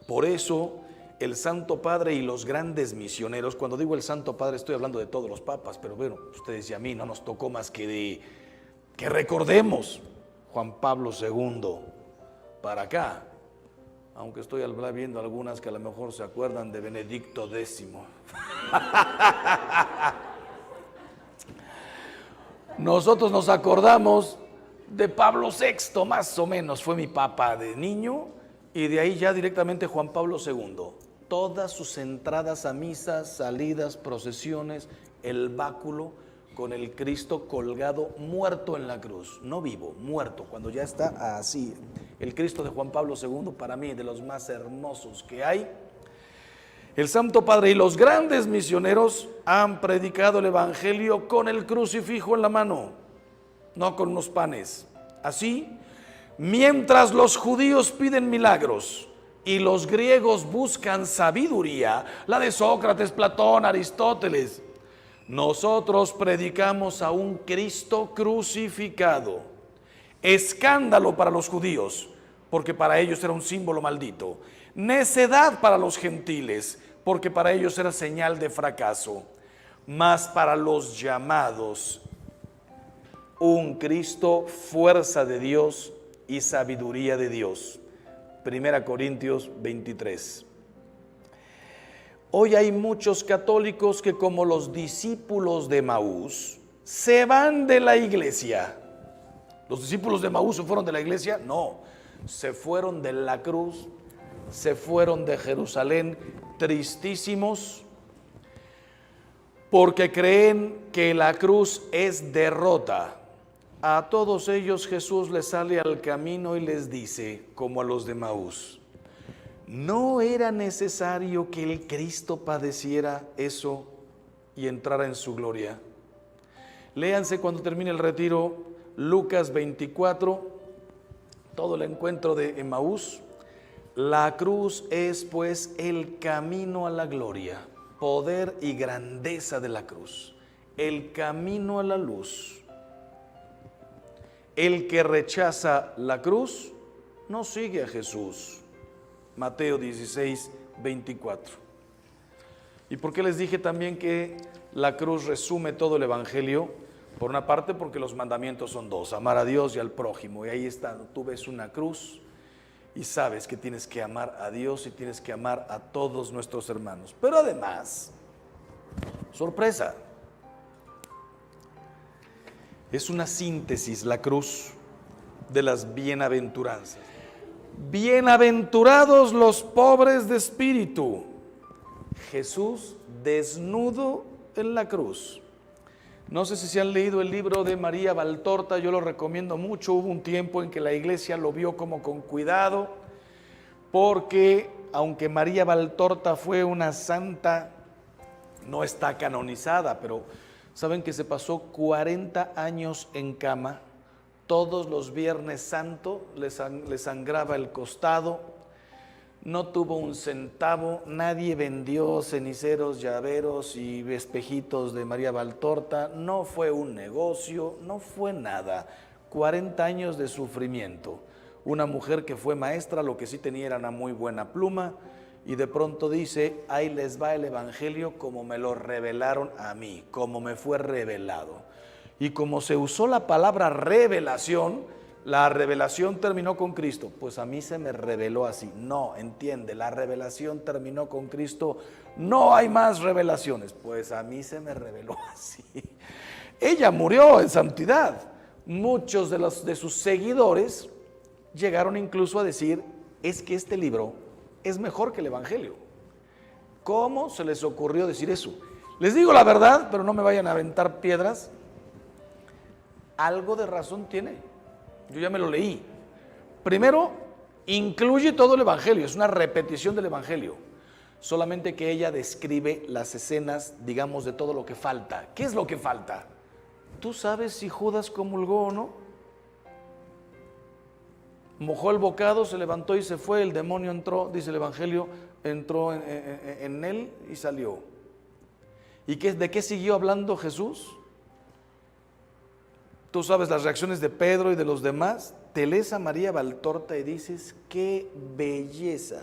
Por eso el Santo Padre y los grandes misioneros, cuando digo el Santo Padre estoy hablando de todos los papas, pero bueno, ustedes y a mí no nos tocó más que recordemos Juan Pablo II para acá, aunque estoy viendo algunas que a lo mejor se acuerdan de Benedicto X. Nosotros nos acordamos de Pablo VI, más o menos, fue mi papa de niño, y de ahí ya directamente Juan Pablo II. Todas sus entradas a misas, salidas, procesiones, el báculo con el Cristo colgado, muerto en la cruz, no vivo, muerto, cuando ya está así. El Cristo de Juan Pablo II, para mí, de los más hermosos que hay. El Santo Padre y los grandes misioneros han predicado el Evangelio con el crucifijo en la mano, no con unos panes. Así, mientras los judíos piden milagros y los griegos buscan sabiduría, la de Sócrates, Platón, Aristóteles, nosotros predicamos a un Cristo crucificado. Escándalo para los judíos, porque para ellos era un símbolo maldito. Necedad para los gentiles, porque para ellos era señal de fracaso. Mas para los llamados, un Cristo, fuerza de Dios y sabiduría de Dios. 1 Corintios 23. Hoy hay muchos católicos que, como los discípulos de Emaús, se van de la iglesia. ¿Los discípulos de Emaús se fueron de la iglesia? No, se fueron de la cruz, se fueron de Jerusalén tristísimos porque creen que la cruz es derrota. A todos ellos Jesús les sale al camino y les dice, como a los de Emaús, ¿no era necesario que el Cristo padeciera eso y entrara en su gloria? Léanse cuando termine el retiro Lucas 24, todo el encuentro de Emaús. La cruz es pues el camino a la gloria, poder y grandeza de la cruz, el camino a la luz. El que rechaza la cruz no sigue a Jesús. Mateo 16, 24. ¿Y por qué les dije también que la cruz resume todo el Evangelio? Por una parte, porque los mandamientos son dos, amar a Dios y al prójimo. Y ahí está, tú ves una cruz y sabes que tienes que amar a Dios y tienes que amar a todos nuestros hermanos. Pero además, sorpresa, es una síntesis la cruz de las bienaventuranzas. Bienaventurados los pobres de espíritu. Jesús desnudo en la cruz. No sé si se han leído el libro de María Valtorta, yo lo recomiendo mucho. Hubo un tiempo en que la iglesia lo vio como con cuidado, porque aunque María Valtorta fue una santa, no está canonizada, pero saben que se pasó 40 años en cama. Todos los Viernes Santo le sangraba el costado, no tuvo un centavo, nadie vendió ceniceros, llaveros y espejitos de María Valtorta, no fue un negocio, no fue nada. 40 años de sufrimiento. Una mujer que fue maestra, lo que sí tenía era una muy buena pluma, y de pronto dice, ahí les va el Evangelio como me lo revelaron a mí, como me fue revelado. Y como se usó la palabra revelación, la revelación terminó con Cristo. Pues a mí se me reveló así. No, entiende, la revelación terminó con Cristo. No hay más revelaciones. Pues a mí se me reveló así. Ella murió en santidad. Muchos de sus seguidores llegaron incluso a decir, es que este libro es mejor que el Evangelio. ¿Cómo se les ocurrió decir eso? Les digo la verdad, pero no me vayan a aventar piedras. Algo de razón tiene. Yo ya me lo leí. Primero, incluye todo el Evangelio, es una repetición del Evangelio. Solamente que ella describe las escenas, digamos, de todo lo que falta. ¿Qué es lo que falta? ¿Tú sabes si Judas comulgó o no? Mojó el bocado, se levantó y se fue, el demonio entró, dice el Evangelio, entró en él y salió. ¿Y de qué siguió hablando Jesús? Tú sabes las reacciones de Pedro y de los demás. Te lees a María Valtorta y dices, ¡qué belleza!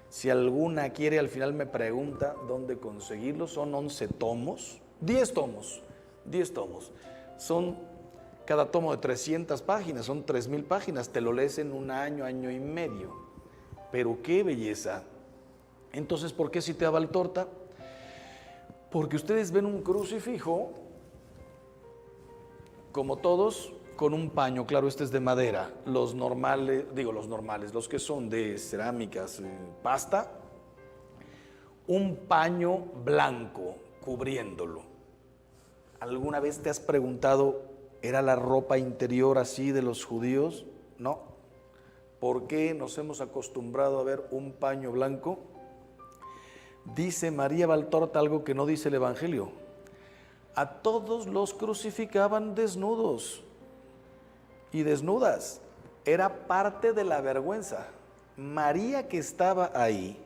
Si alguna quiere, al final me pregunta dónde conseguirlo. Son 11 tomos, 10 tomos, 10 tomos. Son cada tomo de 300 páginas, son 3,000 páginas. Te lo lees en un año, año y medio. Pero qué belleza. Entonces, ¿por qué cité a Valtorta? Porque ustedes ven un crucifijo, como todos, con un paño. Claro, este es de madera. Los normales, los que son de cerámicas, pasta, un paño blanco cubriéndolo. ¿Alguna vez te has preguntado, ¿era la ropa interior así de los judíos? No. ¿Por qué nos hemos acostumbrado a ver un paño blanco? Dice María Valtorta algo que no dice el Evangelio. A todos los crucificaban desnudos y desnudas. Era parte de la vergüenza. María, que estaba ahí,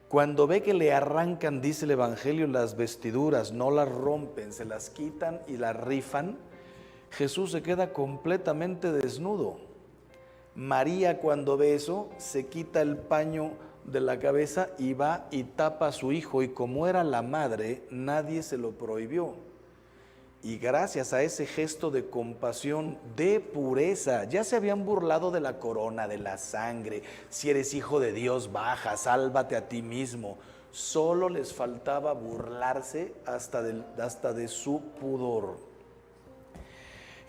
cuando ve que le arrancan, dice el Evangelio, las vestiduras, no las rompen, se las quitan y las rifan, Jesús se queda completamente desnudo. María, cuando ve eso, se quita el paño de la cabeza y va y tapa a su hijo, y como era la madre, nadie se lo prohibió. Y gracias a ese gesto de compasión, de pureza, ya se habían burlado de la corona, de la sangre. Si eres hijo de Dios, baja, sálvate a ti mismo. Solo les faltaba burlarse hasta de su pudor.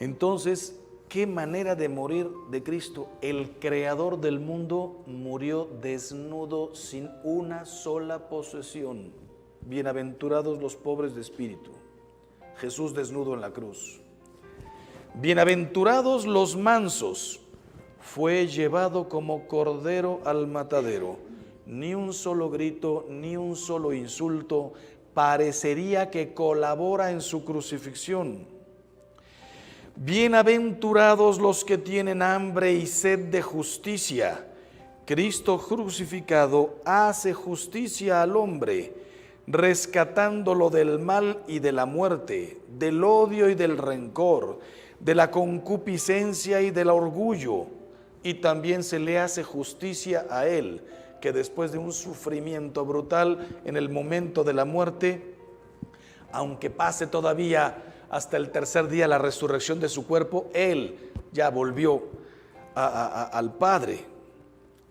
Entonces, ¿qué manera de morir de Cristo? El creador del mundo murió desnudo, sin una sola posesión. Bienaventurados los pobres de espíritu. Jesús desnudo en la cruz. Bienaventurados los mansos. Fue llevado como cordero al matadero. Ni un solo grito, ni un solo insulto. Parecería que colabora en su crucifixión. Bienaventurados los que tienen hambre y sed de justicia. Cristo crucificado hace justicia al hombre, rescatándolo del mal y de la muerte, del odio y del rencor, de la concupiscencia y del orgullo. Y también se le hace justicia a él, que después de un sufrimiento brutal en el momento de la muerte, aunque pase todavía hasta el tercer día la resurrección de su cuerpo, él ya volvió al Padre,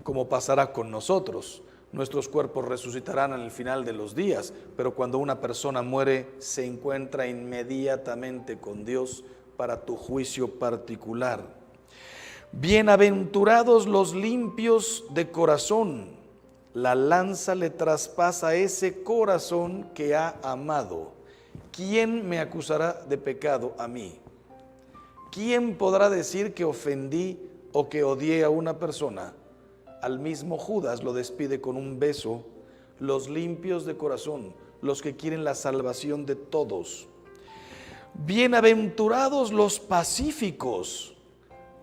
como pasará con nosotros. Nuestros cuerpos resucitarán en el final de los días, pero cuando una persona muere, se encuentra inmediatamente con Dios para tu juicio particular. Bienaventurados los limpios de corazón. La lanza le traspasa ese corazón que ha amado. ¿Quién me acusará de pecado a mí? ¿Quién podrá decir que ofendí o que odié a una persona? Al mismo Judas lo despide con un beso. Los limpios de corazón, los que quieren la salvación de todos. Bienaventurados los pacíficos.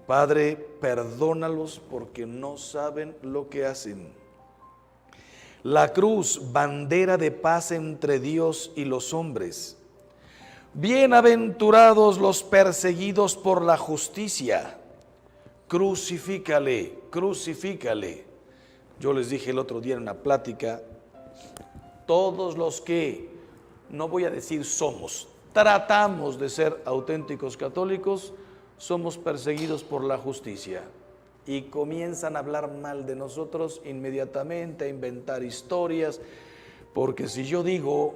Padre, perdónalos porque no saben lo que hacen. La cruz, bandera de paz entre Dios y los hombres. Bienaventurados los perseguidos por la justicia. Crucifícale, crucifícale. Yo les dije el otro día en una plática, todos los que, no voy a decir somos, tratamos de ser auténticos católicos, somos perseguidos por la justicia. Y comienzan a hablar mal de nosotros inmediatamente, a inventar historias, porque si yo digo,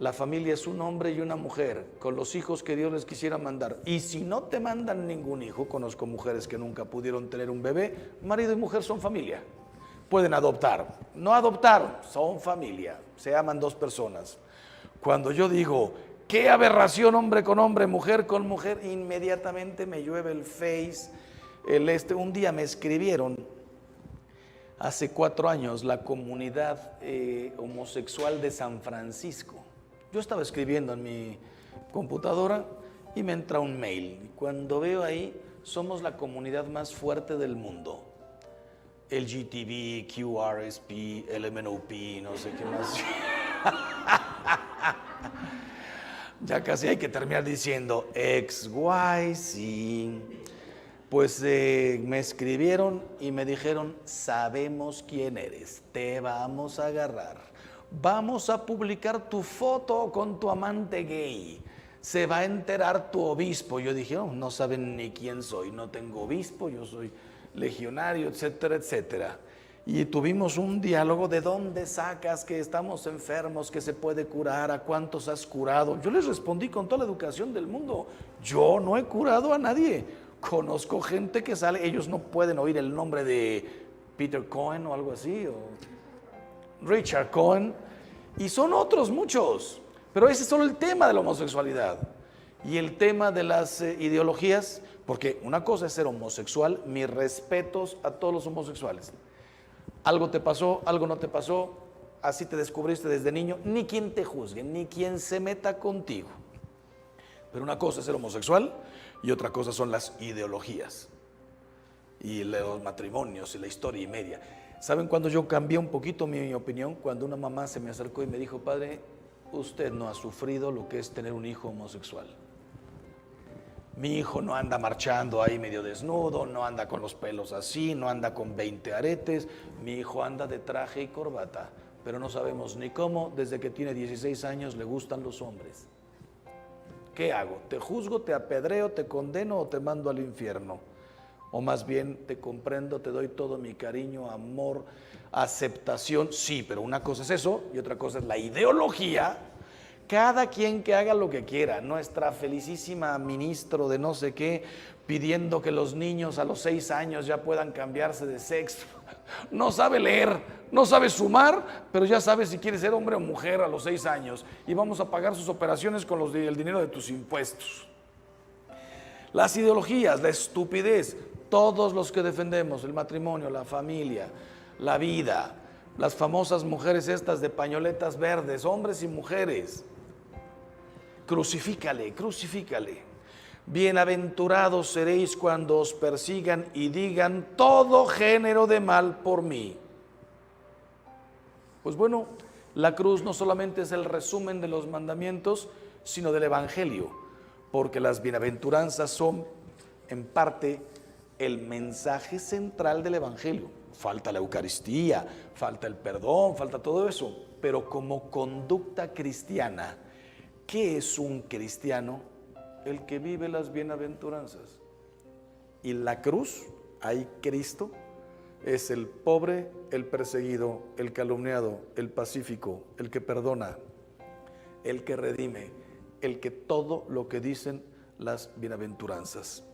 La familia es un hombre y una mujer, con los hijos que Dios les quisiera mandar. Y si no te mandan ningún hijo, conozco mujeres que nunca pudieron tener un bebé, marido y mujer son familia. Pueden adoptar, no adoptaron, son familia, se aman dos personas. Cuando yo digo, qué aberración hombre con hombre, mujer con mujer, inmediatamente me llueve el Face, un día me escribieron, hace 4 años, la comunidad homosexual de San Francisco. Yo estaba escribiendo en mi computadora y me entra un mail. Cuando veo ahí, somos la comunidad más fuerte del mundo. LGTB, QRSP, LMNOP, no sé qué más. Ya casi hay que terminar diciendo XYZ. Pues me escribieron y me dijeron, sabemos quién eres, te vamos a agarrar. Vamos a publicar tu foto con tu amante gay. Se va a enterar tu obispo. Yo dije, oh, no saben ni quién soy, no tengo obispo, yo soy legionario, etcétera, etcétera. Y tuvimos un diálogo de dónde sacas que estamos enfermos, que se puede curar, a cuántos has curado. Yo les respondí con toda la educación del mundo, yo no he curado a nadie. Conozco gente que sale, ellos no pueden oír el nombre de Peter Cohen o algo así, o Richard Cohen, y son otros muchos, pero ese es solo el tema de la homosexualidad. Y el tema de las ideologías, porque una cosa es ser homosexual, mis respetos a todos los homosexuales. Algo te pasó, algo no te pasó, así te descubriste desde niño, ni quien te juzgue, ni quien se meta contigo. Pero una cosa es ser homosexual y otra cosa son las ideologías y los matrimonios y la historia y media. ¿Saben cuándo yo cambié un poquito mi opinión? Cuando una mamá se me acercó y me dijo, padre, usted no ha sufrido lo que es tener un hijo homosexual. Mi hijo no anda marchando ahí medio desnudo, no anda con los pelos así, no anda con 20 aretes. Mi hijo anda de traje y corbata, pero no sabemos ni cómo, desde que tiene 16 años le gustan los hombres. ¿Qué hago? ¿Te juzgo, te apedreo, te condeno o te mando al infierno? O más bien te comprendo, te doy todo mi cariño, amor, aceptación. Sí, pero una cosa es eso y otra cosa es la ideología. Cada quien que haga lo que quiera. Nuestra felicísima ministro de no sé qué pidiendo que los niños a los 6 años ya puedan cambiarse de sexo. No sabe leer, no sabe sumar, pero ya sabe si quiere ser hombre o mujer a los 6 años. Y vamos a pagar sus operaciones con el dinero de tus impuestos. Las ideologías, la estupidez, todos los que defendemos el matrimonio, la familia, la vida, las famosas mujeres estas de pañoletas verdes, hombres y mujeres, crucifícale, crucifícale. Bienaventurados seréis cuando os persigan y digan todo género de mal por mí. Pues bueno, la cruz no solamente es el resumen de los mandamientos, sino del Evangelio, porque las bienaventuranzas son en parte el mensaje central del Evangelio. Falta la Eucaristía, falta el perdón, falta todo eso, pero como conducta cristiana, ¿qué es un cristiano? El que vive las bienaventuranzas. Y la cruz, ahí Cristo, es el pobre, el perseguido, el calumniado, el pacífico, el que perdona, el que redime, el que todo lo que dicen las bienaventuranzas.